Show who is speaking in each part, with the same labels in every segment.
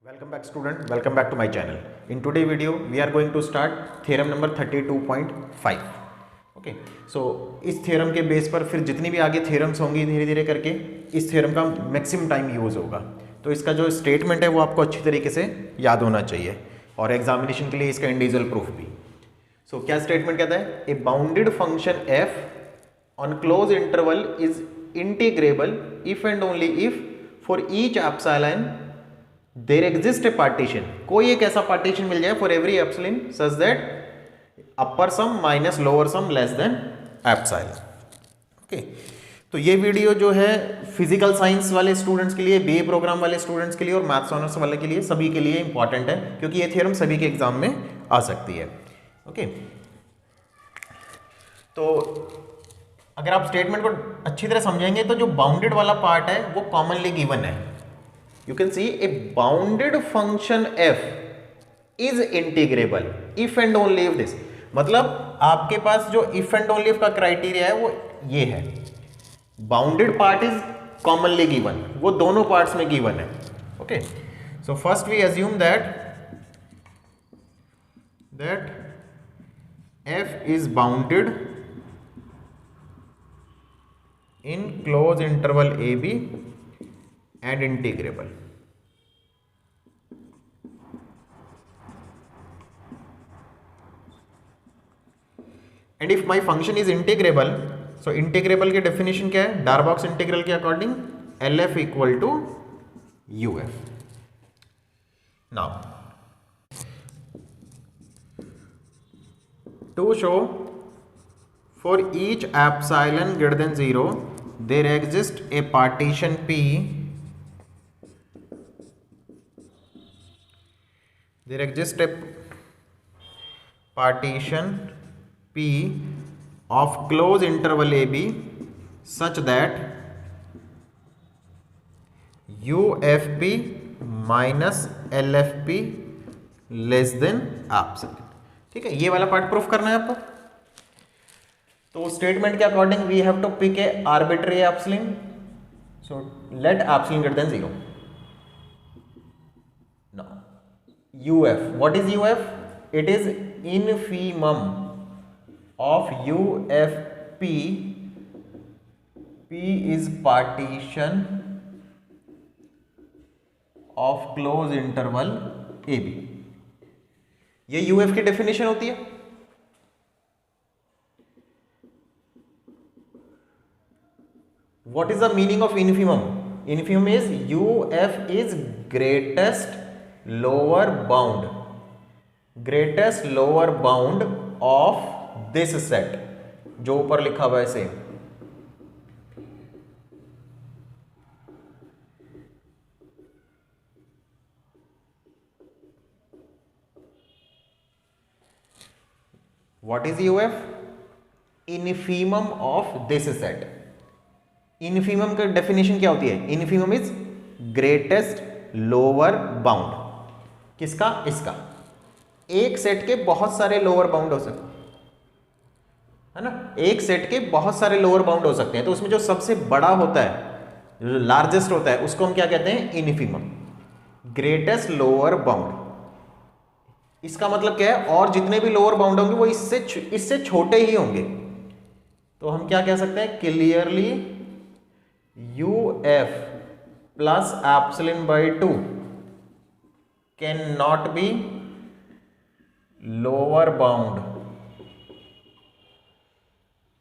Speaker 1: Welcome back student, welcome back to my channel. In today video we are going to start theorem number 32.5. Okay so इस theorem के base पर फिर जितनी भी आगे theorems होंगी धीरे धीरे करके इस थ्योरम का मैक्सिमम टाइम यूज़ होगा। तो इसका जो स्टेटमेंट है वो आपको अच्छी तरीके से याद होना चाहिए और एग्जामिनेशन के लिए इसका इंडिविजुअल प्रूफ भी। सो क्या स्टेटमेंट कहता है? A bounded function f on close interval is integrable if and only if for each epsilon there exist a partition. कोई एक ऐसा पार्टीशन मिल जाए for every epsilon such that upper sum minus lower sum less than epsilon. Okay, तो ये video जो है physical science वाले स्टूडेंट्स के लिए, बीए प्रोग्राम वाले स्टूडेंट्स के लिए और मैथ्स ऑनर्स वाले के लिए, सभी के लिए इंपॉर्टेंट है क्योंकि ये थ्योरम सभी के एग्जाम में आ सकती है। ओके, तो अगर आप स्टेटमेंट को अच्छी तरह समझेंगे तो जो बाउंडेड वाला पार्ट है वो कॉमनली गिवन है। You can see a bounded function f is integrable if and only if this। मतलब आपके पास जो if and only if का क्राइटेरिया है वो ये है, bounded part is commonly given, वो दोनों पार्ट्स में गिवन है। Okay, so first we assume that f is bounded in closed interval ab and integrable। and if my function is integrable, so integrable की definition क्या है? Darboux integral के according LF equal to UF। now to show for each epsilon greater than 0 there exists a partition P, there exists a partition P of closed interval AB such that UFP minus LFP less than epsilon। ठीक है, ये वाला part proof करना है आपको। तो statement के according we have to pick a arbitrary epsilon, so let epsilon greater than 0। Now UF, what is UF? It is infimum of UFP। P is partition of closed interval AB। ये UF की definition होती है। What is the meaning of infimum? Infimum is UF is greatest lower bound, greatest lower bound of this set, जो ऊपर लिखा हुआ है same. What is UF? Infimum of this set। Infimum का डेफिनेशन क्या होती है? Infimum is greatest lower bound. किसका? इसका। एक सेट के बहुत सारे लोअर बाउंड हो सकते है ना, एक सेट के बहुत सारे लोअर बाउंड हो सकते हैं, तो उसमें जो सबसे बड़ा होता है, जो लार्जेस्ट होता है, उसको हम क्या कहते हैं? Infimum, greatest lower bound. इसका मतलब क्या है? और जितने भी लोअर बाउंड होंगे वो इससे छोटे ही होंगे। तो हम क्या कह सकते हैं? Clearly UF plus epsilon by 2 cannot be lower bound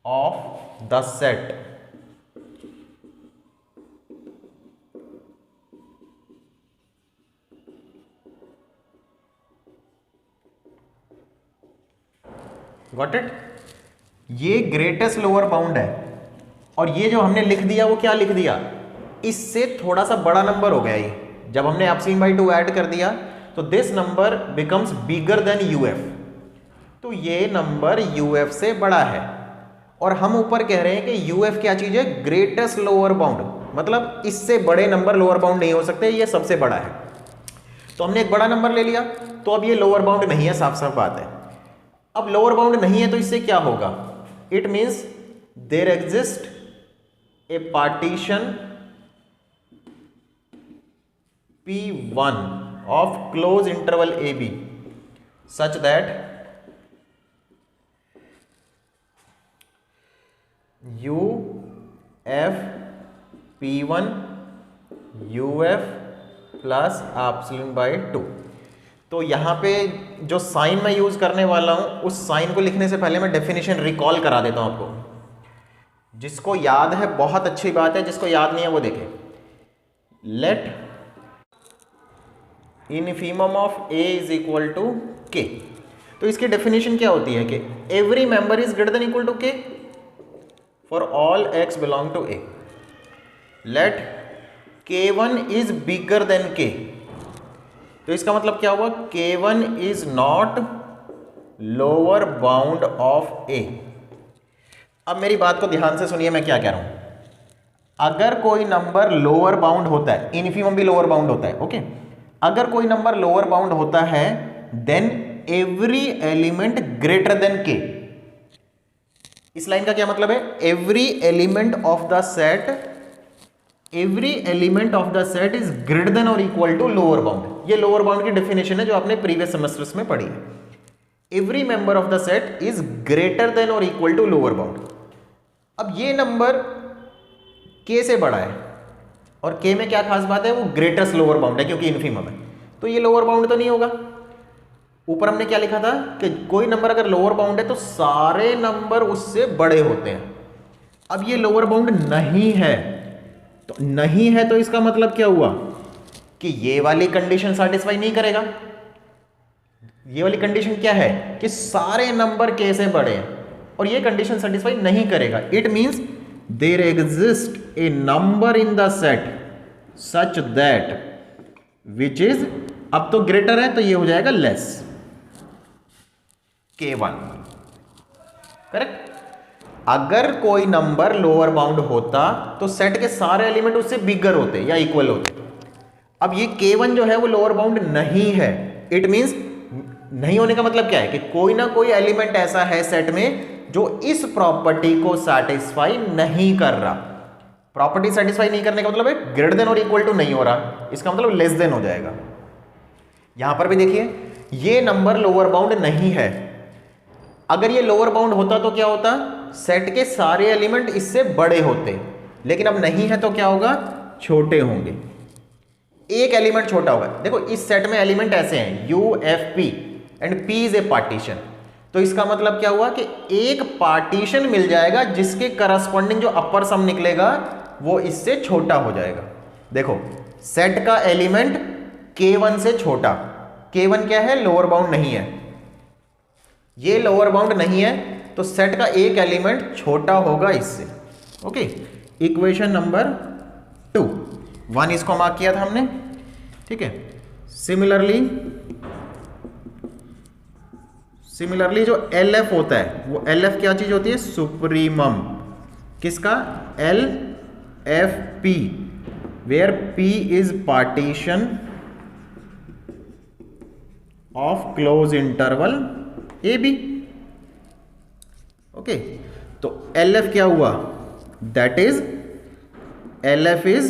Speaker 1: of the set got it. ये ग्रेटेस्ट लोअर बाउंड है और ये जो हमने लिख दिया वो क्या लिख दिया? इससे थोड़ा सा बड़ा नंबर हो गया ये। जब हमने एप्सिलॉन बाई 2 ऐड कर दिया तो this number becomes bigger than UF। तो ये नंबर UF से बड़ा है और हम ऊपर कह रहे हैं कि UF क्या चीज है? Greatest lower bound. मतलब इससे बड़े नंबर लोअर बाउंड नहीं हो सकते, ये सबसे बड़ा है। तो हमने एक बड़ा नंबर ले लिया, तो अब ये लोअर बाउंड नहीं है, साफ साफ बात है। अब लोअर बाउंड नहीं है तो इससे क्या होगा? It means there exist a partition P1 of closed interval AB such that UF P1 UF plus epsilon by 2। तो यहाँ पे जो साइन मैं यूज करने वाला हूं उस साइन को लिखने से पहले मैं डेफिनेशन रिकॉल करा देता हूं आपको। जिसको याद है बहुत अच्छी बात है, जिसको याद नहीं है वो देखे। Let infimum of A is equal to K. तो इसकी डेफिनेशन क्या होती है कि every member is greater than equal to K for all x belong to A. Let K1 is bigger than K। तो इसका मतलब क्या हुआ, K1 is not lower bound of A। अब मेरी बात को ध्यान से सुनिए, मैं क्या कह रहा हूं। अगर कोई नंबर लोअर बाउंड होता है, इनफीमम भी लोअर बाउंड होता है, ओके। अगर कोई नंबर लोअर बाउंड होता है then every element greater than K। इस लाइन का क्या मतलब है, every element of the set is greater than और इक्वल टू लोअर बाउंड। ये लोअर बाउंड की डेफिनेशन है जो आपने प्रीवियस सेमेस्टर्स में पढ़ी है। Every member of the set is greater than और इक्वल टू लोअर बाउंड। अब ये नंबर K से बड़ा है और K में क्या खास बात है, वो ग्रेटेस्ट लोअर बाउंड है क्योंकि इनफीमम है, तो ये लोअर बाउंड तो नहीं होगा। ऊपर हमने क्या लिखा था कि कोई नंबर अगर लोअर बाउंड है तो सारे नंबर उससे बड़े होते हैं। अब ये लोअर बाउंड नहीं है, तो नहीं है तो इसका मतलब क्या हुआ कि ये वाली कंडीशन सैटिस्फाई नहीं करेगा। ये वाली कंडीशन क्या है कि सारे नंबर K से बड़े हैं, और ये कंडीशन सैटिस्फाई नहीं करेगा। It means there exist a number in the set such that which is, अब तो ग्रेटर है तो ये हो जाएगा लेस K1, करेक्ट। अगर कोई नंबर लोअर बाउंड होता तो सेट के सारे एलिमेंट उससे बिगर होते या इक्वल होते। अब ये K1 जो है वो लोअर बाउंड नहीं है। इट मींस नहीं होने का मतलब क्या है कि कोई ना कोई एलिमेंट ऐसा है सेट में जो इस प्रॉपर्टी को सेटिस्फाई नहीं कर रहा। प्रॉपर्टी सेटिस्फाई नहीं करने का मतलब है ग्रेटर देन और इक्वल टू नहीं हो रहा, इसका मतलब लेस देन हो जाएगा। यहां पर भी देखिए ये नंबर लोअर बाउंड नहीं है। अगर ये लोअर बाउंड होता तो क्या होता, सेट के सारे एलिमेंट इससे बड़े होते, लेकिन अब नहीं है तो क्या होगा, छोटे होंगे। एक एलिमेंट छोटा होगा। देखो इस सेट में एलिमेंट ऐसे हैं U F P and P is a partition. तो इसका मतलब क्या हुआ कि एक पार्टीशन मिल जाएगा जिसके करस्पॉन्डिंग जो अपर सम निकलेगा वो इससे छोटा हो जाएगा। देखो सेट का एलिमेंट K1 से छोटा, K1 क्या है, लोअर बाउंड नहीं है, ये लोअर बाउंड नहीं है, तो सेट का एक एलिमेंट छोटा होगा इससे। ओके, इक्वेशन नंबर 2, 1 इसको मार्क किया था हमने, ठीक है। सिमिलरली जो LF होता है वो LF क्या चीज होती है, सुप्रीमम। किसका, LFP, where P is partition of close interval AB। Okay, तो LF क्या हुआ, that is LF is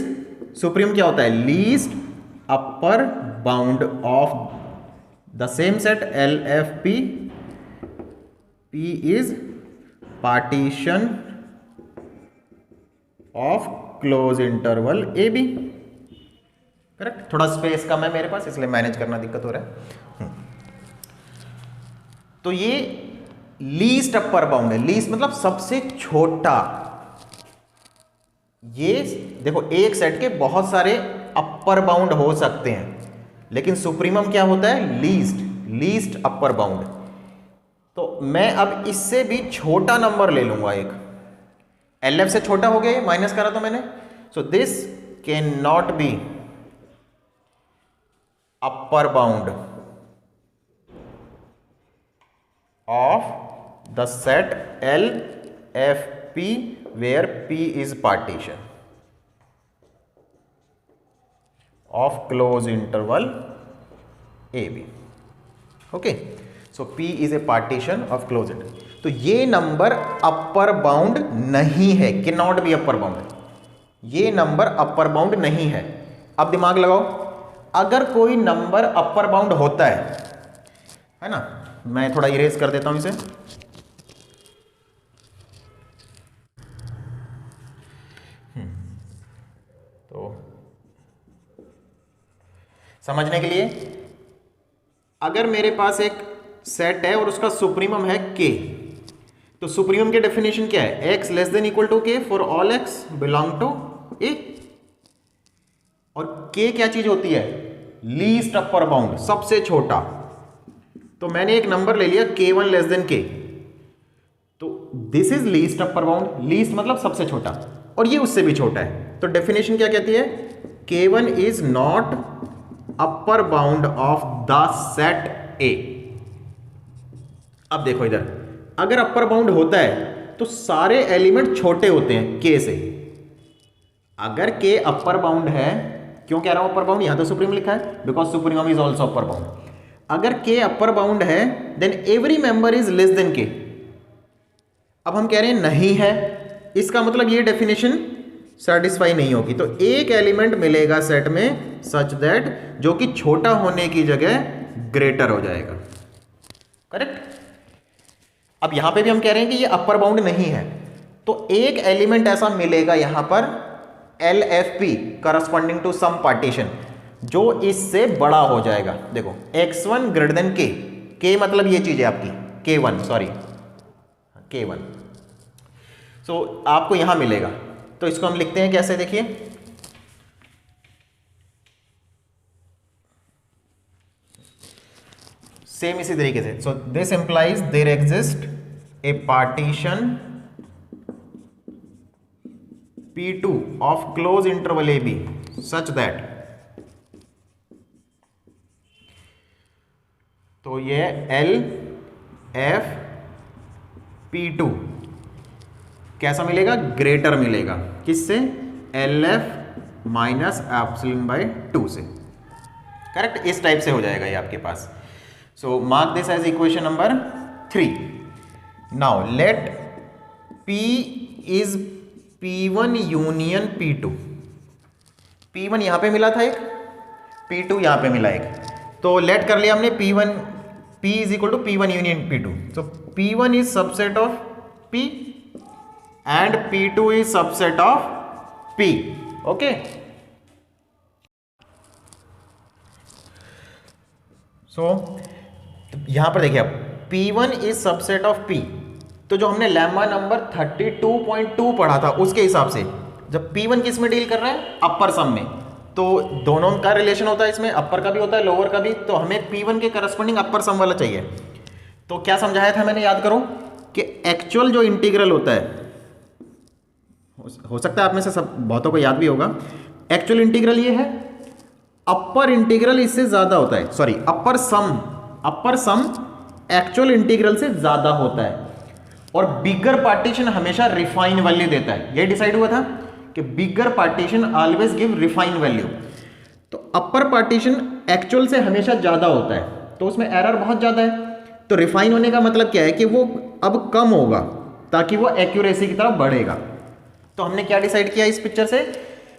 Speaker 1: supreme, क्या होता है, least upper bound of the same set LFP। P is partition of close interval AB, correct. थोड़ा space कम है मेरे पास इसलिए मैनेज करना दिक्कत हो रहा है। तो ये लीस्ट अपर बाउंड है। लीस्ट मतलब सबसे छोटा। ये देखो एक सेट के बहुत सारे अपर बाउंड हो सकते हैं, लेकिन सुप्रीमम क्या होता है, लीस्ट अपर बाउंड। तो मैं अब इससे भी छोटा नंबर ले लूंगा, एक LF से छोटा हो गया, माइनस करा तो मैंने। So this can not be upper bound of the set LFP where P is partition of close interval AB। okay, so P is a partition of close interval। तो ये नंबर अपर बाउंड नहीं है, can not be upper bound. ये number upper bound नहीं है। अब दिमाग लगाओ, अगर कोई नंबर अपर बाउंड होता है ना, मैं थोड़ा इरेज कर देता हूं इसे। तो समझने के लिए, अगर मेरे पास एक सेट है और उसका सुप्रीमम है k, तो सुप्रीमम की डेफिनेशन क्या है? x less than equal to k for all x belong to a। और k क्या चीज होती है? लीस्ट अपर बाउंड, सबसे छोटा। तो मैंने एक नंबर ले लिया k1 लेस देन k, तो this is least upper bound. Least मतलब सबसे छोटा, और ये उससे भी छोटा है। तो डेफिनेशन क्या कहती है? k1 is not upper bound of the set A। अब देखो इधर, अगर अपर बाउंड होता है तो सारे एलिमेंट छोटे होते हैं k से। अगर k अपर बाउंड है, क्यों कह रहा हूं अपर बाउंड? यहां तो सुप्रीम लिखा है, because supremum is also upper bound. अगर k अपर बाउंड है then every member is less than k। अब हम कह रहे हैं नहीं है, इसका मतलब ये डेफिनेशन सेटिस्फाई नहीं होगी। तो एक एलिमेंट मिलेगा सेट में सच दैट जो कि छोटा होने की जगह ग्रेटर हो जाएगा। करेक्ट? अब यहां पे भी हम कह रहे हैं कि ये अपर बाउंड नहीं है, तो एक एलिमेंट ऐसा मिलेगा यहां पर LFP corresponding to some partition, जो इससे बड़ा हो जाएगा। देखो x1 greater than k, k मतलब ये चीज है आपकी k1, सॉरी k1। सो आपको यहां मिलेगा, तो इसको हम लिखते हैं कैसे? देखिए, सेम इसी तरीके से। So this implies there exist a partition P2 of close interval AB such that, तो ये LF P2 कैसा मिलेगा? ग्रेटर मिलेगा। किससे? LF माइनस एप्सिलॉन बाय 2 से। करेक्ट? इस टाइप से हो जाएगा ये आपके पास। So mark this as equation number 3। Now let P is P1 union P2। P1 यहां पे मिला था एक, P2 यहां पे मिला एक, तो लेट कर लिया हमने P1, P is equal to P1 union P2। तो P1 is subset of P and P2 is subset of P। Okay, so यहां पर देखिए, अब P1 is subset of P, तो जो हमने लेम्मा नंबर 32.2 पढ़ा था उसके हिसाब से, जब P1 किस में डील कर रहा है? अपर सम में, तो दोनों का रिलेशन होता है इसमें, अपर का भी होता है लोअर का भी। तो हमें P1 के करस्पॉन्डिंग अपर सम वाला चाहिए। तो क्या समझाया था मैंने, याद करो, कि एक्चुअल जो इंटीग्रल होता है, हो सकता है आप में से सब बहुतों को याद भी होगा, एक्चुअल इंटीग्रल ये है, अपर इंटीग्रल इससे ज्यादा होता है, sorry upper sum actual integral से ज्यादा होता है, और बिगर पार्टीशन हमेशा रिफाइन वैल्यू देता है। ये डिसाइड हुआ था कि bigger partition always give refine value. तो अपर पार्टीशन एक्चुअल से हमेशा ज्यादा होता है, तो उसमें एरर बहुत ज्यादा है। तो रिफाइन होने का मतलब क्या है? कि वो अब कम होगा ताकि वो एक्यूरेसी की तरफ बढ़ेगा। तो हमने क्या डिसाइड किया इस पिक्चर से?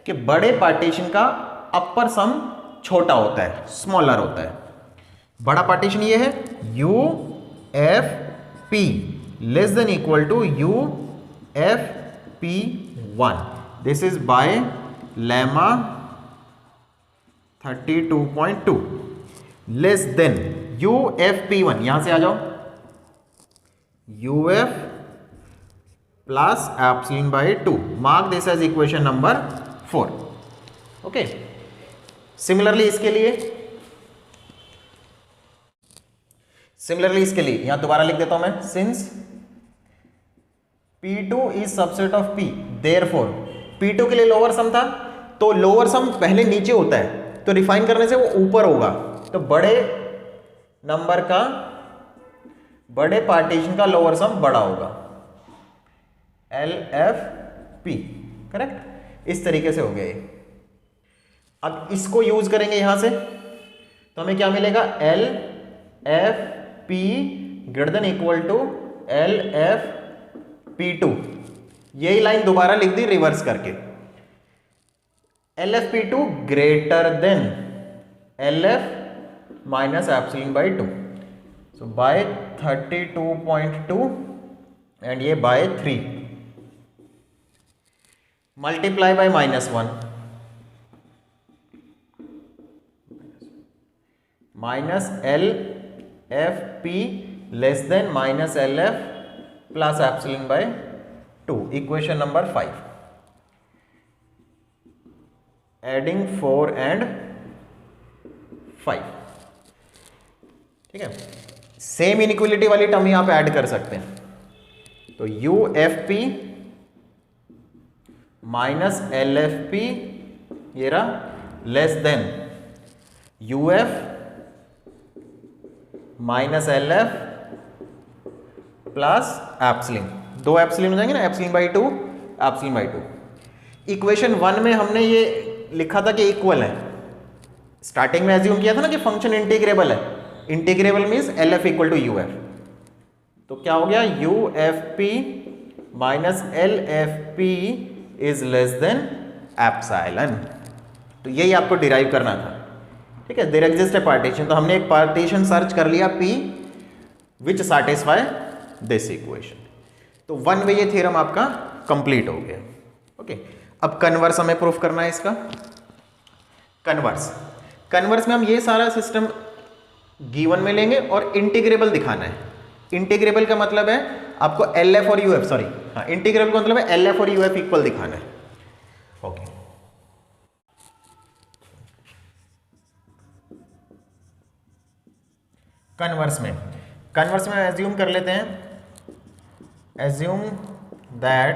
Speaker 1: कि बड़े पार्टीशन का अपर सम छोटा होता है, स्मॉलर होता है। बड़ा पार्टीशन ये है UFP less than equal to UFP1। This is by lemma 32.2 less than UFP1। यहां से आ जाओ, UF plus epsilon by 2। Mark this as equation number 4। Okay, similarly इसके लिए यहां दोबारा लिख देता हूं मैं, since P2 is subset of P, therefore P2 के लिए लोअर सम था, तो लोअर सम पहले नीचे होता है, तो रिफाइन करने से वो ऊपर होगा। तो बड़े नंबर का, बड़े पार्टीशन का लोअर सम बड़ा होगा, LFP। करेक्ट? इस तरीके से हो गए। अब इसको यूज करेंगे यहां से, तो हमें क्या मिलेगा? LFP greater than equal to LFP2। यही लाइन दोबारा लिख दी रिवर्स करके, LFP2 greater than LF minus epsilon by 2. So by 32.2 and ये by 3 multiply by -1 minus LFP less than minus LF plus epsilon by 2. Equation number 5. Adding 4 and 5. ठीक है, same inequality वाली term यहां पे ऐड कर सकते हैं. तो UFP माइनस LFP ये रहा less than UF minus LF plus epsilon. 2 epsilon हो जाएंगे ना, epsilon by 2 epsilon by 2. Equation 1 में हमने ये लिखा था कि इक्वल है. स्टार्टिंग में एज्यूम किया था ना कि फंक्शन इंटीग्रेबल है. Integrable means LF equal to UF. तो क्या हो गया, UFP minus LFP is less than epsilon. तो यही आपको डिराइव करना था. ठीक है, देयर एग्जिस्ट ए पार्टीशन. तो हमने एक पार्टीशन सर्च कर लिया P which satisfy this equation. तो वन वे ये थ्योरम आपका कंप्लीट हो गया. ओके, अब कन्वर्स हमें प्रूफ करना है इसका. कन्वर्स में हम ये सारा सिस्टम गिवन में लेंगे और इंटीग्रेबल दिखाना है. इंटीग्रेबल का मतलब है आपको LF और UF, सॉरी हाँ, इंटीग्रेबल का मतलब है LF और UF इक्वल दिखाना है. ओके, कन्वर्स में एज्यूम कर लेते हैं, assume that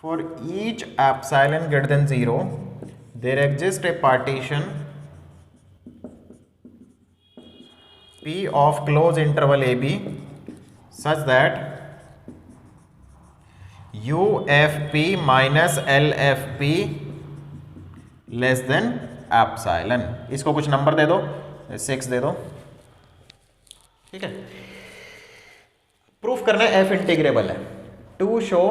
Speaker 1: for each epsilon greater than 0 there exist a partition P of closed interval AB such that UFP minus LFP less than epsilon. इसको कुछ नंबर दे दो, 6 दे दो. ठीक है, प्रूफ करना है F इंटीग्रेबल है. To show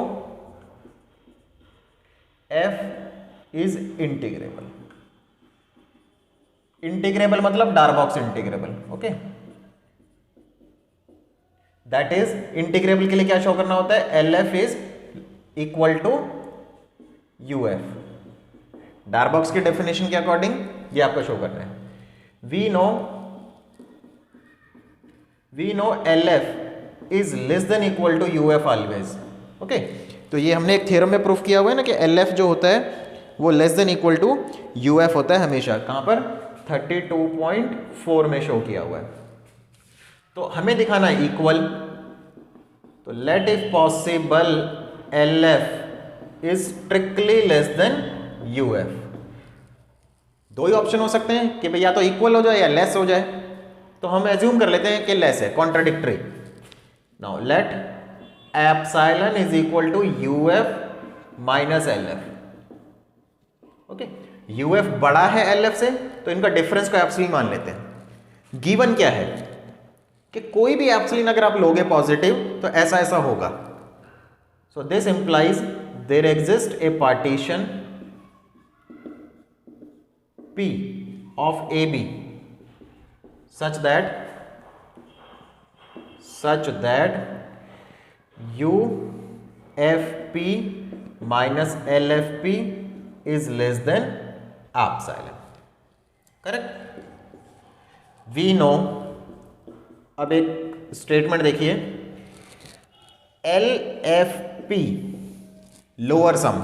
Speaker 1: F is integrable. Integrable मतलब Darboux integrable. Okay, that is integrable के लिए क्या शो करना होता है, LF is equal to UF. Darboux की डेफिनेशन के अकॉर्डिंग ये आपको शो करना है. We know LF is less than equal to UF always. Okay, तो ये हमने एक थ्योरम में प्रूफ किया हुआ है ना कि LF जो होता है वो less than equal to UF होता है हमेशा. कहां पर, 32.4 में शो किया हुआ है. तो हमें दिखाना है इक्वल. तो let if possible LF is strictly less than UF. दो ही ऑप्शन हो सकते हैं कि भाई या तो इक्वल हो जाए या लेस हो जाए. तो हम एज्यूम कर लेते हैं कि लेस है, contradictory. Now let epsilon is equal to UF minus LF. Okay, UF बड़ा है LF से तो इनका डिफरेंस को एप्सिलॉन मान लेते हैं. गिवन क्या है कि कोई भी एप्सिलॉन अगर आप लोगे पॉजिटिव तो ऐसा ऐसा होगा. So this implies there exist a partition P of AB such that UFP minus LFP is less than epsilon. Correct. We know, अब एक स्टेटमेंट देखिए, LFP लोअर सम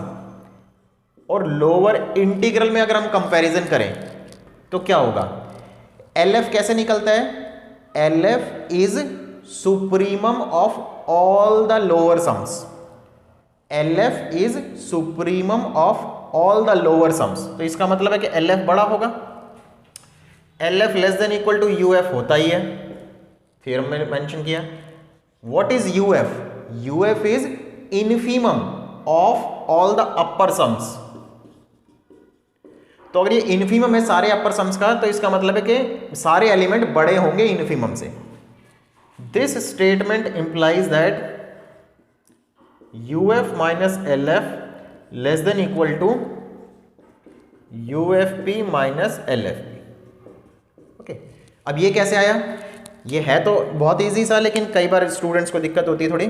Speaker 1: और लोअर इंटीग्रल में अगर हम कंपैरिजन करें तो क्या होगा, LF कैसे निकलता है, LF is supremum of all the lower sums. LF is supremum of all the lower sums. तो इसका मतलब है कि LF बड़ा होगा. LF less than equal to UF होता ही है, थ्योरम में मेंशन किया. What is UF? UF is infimum of all the upper sums. तो अगर ये इनफीमम है सारे अपर सम्स का, तो इसका मतलब है कि सारे एलिमेंट बड़े होंगे इनफीमम से. This statement implies that UF minus LF less than equal to UFP minus LFP। Okay, अब ये कैसे आया? ये है तो बहुत इजी सा, लेकिन कई बार स्टूडेंट्स को दिक्कत होती है थोड़ी।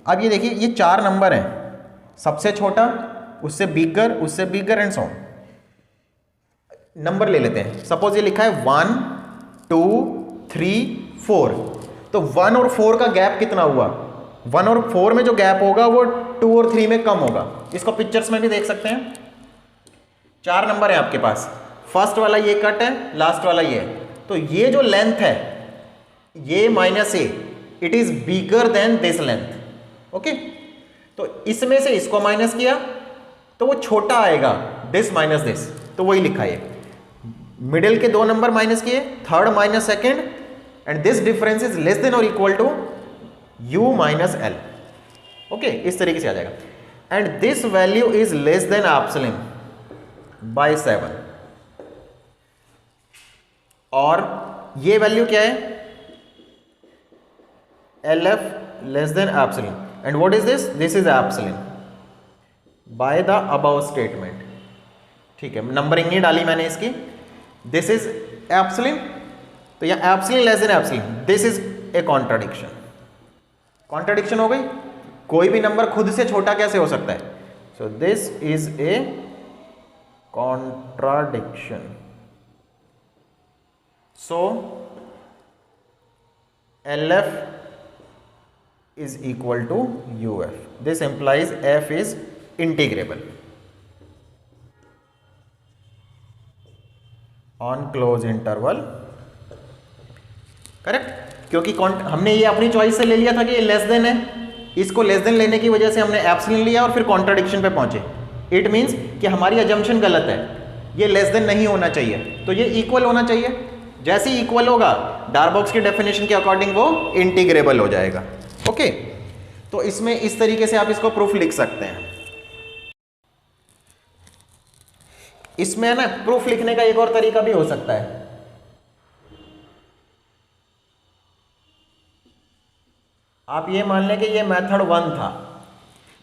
Speaker 1: अब ये देखिए, ये 4 नंबर हैं, सबसे छोटा, उससे bigger and so on. Number ले लेते हैं, सपोज ये लिखा है 1 2 3 4, तो 1 और 4 का गैप कितना हुआ? 1 और 4 में जो गैप होगा वो 2 और 3 में कम होगा। इसको पिक्चर्स में भी देख सकते हैं। 4 नंबर है आपके पास, फर्स्ट वाला ये कट है, लास्ट वाला ये है, तो ये जो लेंथ है ये minus A, it is bigger then this length. Okay, तो इसमें से इसको माइनस किया तो वो छोटा आएगा, दिस माइनस दिस, तो वही लिखा है। मिडिल के 2 नंबर माइनस किए, third minus second, and this difference is less than और equal to u minus L. Okay, इस तरीके से आ जाएगा। And this value is less than epsilon by 7, और ये वैल्यू क्या है? LF less than epsilon, and what is this? This is epsilon by the above statement. ठीक है, नंबरिंग नहीं डाली मैंने इसकी। दिस इज एप्सिलॉन, तो यह epsilon less than epsilon, this is a contradiction. Contradiction हो गई, कोई भी नंबर खुद से छोटा कैसे हो सकता है? So this is a contradiction. So LF is equal to UF. This implies F is integrable on closed interval. Correct, क्योंकि हमने ये अपनी चॉइस से ले लिया था कि ये लेस देन है, इसको लेस देन लेने की वजह से हमने एप्सिलॉन लिया और फिर कॉन्ट्राडिक्शन पे पहुंचे। इट मीन्स कि हमारी अजम्पशन गलत है, ये लेस देन नहीं होना चाहिए, तो ये इक्वल होना चाहिए। जैसे ही इक्वल होगा, डार्बॉक्स की डेफिनेशन के अकॉर्डिंग वो इंटीग्रेबल हो जाएगा। ओके, तो इसमें इस तरीके से आप इसको प्रूफ लिख सकते हैं। इसमें ना प्रूफ लिखने का एक और तरीका भी हो सकता है। आप ये मान लें कि ये मेथड 1 था,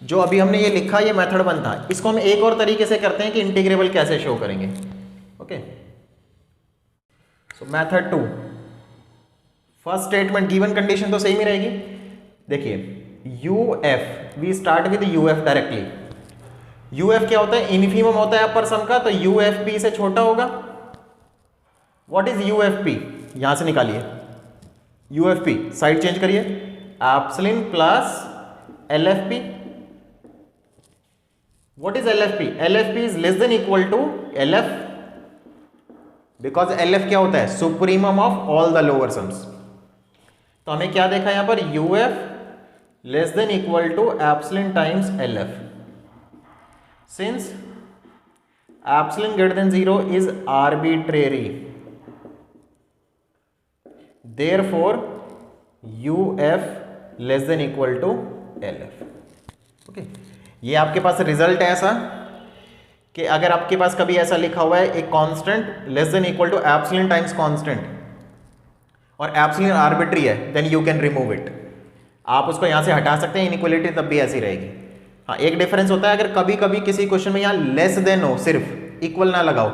Speaker 1: जो अभी हमने ये लिखा ये मेथड 1 था। इसको हम एक और तरीके से करते हैं कि इंटीग्रेबल कैसे शो करेंगे। Okay, so method 2, first statement given condition तो सेम ही रहेगी। देखिए, UF, we start with UF directly. UF क्या होता है? इन्फीमम होता है अपर सम का, तो UFP से छोटा होगा। What is UFP? यहां से निकालिए, UFP साइड चेंज करिए, epsilon plus LFP। What is LFP? LFP is less than equal to LF, because LF क्या होता है? Supremum of all the lower sums. तो हमें क्या देखा यहां पर? UF less than equal to epsilon times LF। Since epsilon greater than 0 is arbitrary, therefore UF less than equal to LF। Okay, ये आपके पास रिजल्ट है ऐसा कि अगर आपके पास कभी ऐसा लिखा हुआ है एक constant less than equal to epsilon times constant और एप्सिलॉन आर्बिट्री है, then you can remove it. आप उसको यहां से हटा सकते हैं, इनइक्वालिटी तब भी ऐसी रहेगी। हाँ, एक डिफरेंस होता है, अगर कभी कभी किसी क्वेश्चन में यहाँ लेस देन हो, सिर्फ इक्वल ना लगाओ,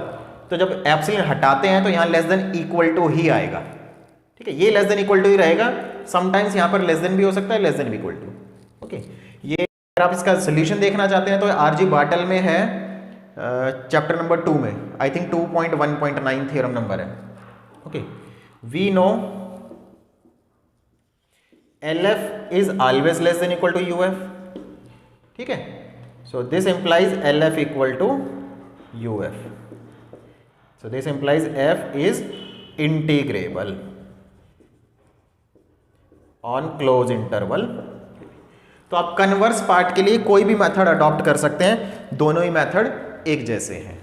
Speaker 1: तो जब एप्सिलॉन हटाते हैं तो यहाँ लेस देन इक्वल टू ही आएगा। ठीक है, ये लेस देन इक्वल टू ही रहेगा। समटाइम्स यहाँ पर लेस देन भी हो सकता है, लेस देन भी इक्वल टू। ओके, ये अगर आप इसका सोल्यूशन देखना चाहते हैं तो RG बाटल में है, चैप्टर नंबर 2 में, आई थिंक 2.1.9 थ्योरम नंबर है। Okay, we know LF is always less than equal to UF। ठीक है, so this implies LF equal to UF, so this implies F is integrable on closed interval। तो आप converse part के लिए कोई भी method adopt कर सकते हैं, दोनों ही मेथड एक जैसे हैं।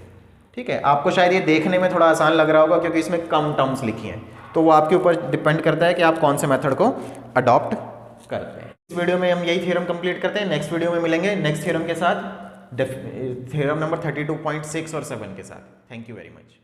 Speaker 1: ठीक है, आपको शायद ये देखने में थोड़ा आसान लग रहा होगा क्योंकि इसमें कम टर्म्स लिखी हैं, तो वो आपके ऊपर डिपेंड करता है कि आप कौन से मेथड को अडॉप्ट करते हैं। इस वीडियो में हम यही थ्योरम कंप्लीट करते हैं, नेक्स्ट वीडियो में मिलेंगे नेक्स्ट थ्योरम के साथ, थ्योरम नंबर 32.6 और 7 के साथ। Thank you very much.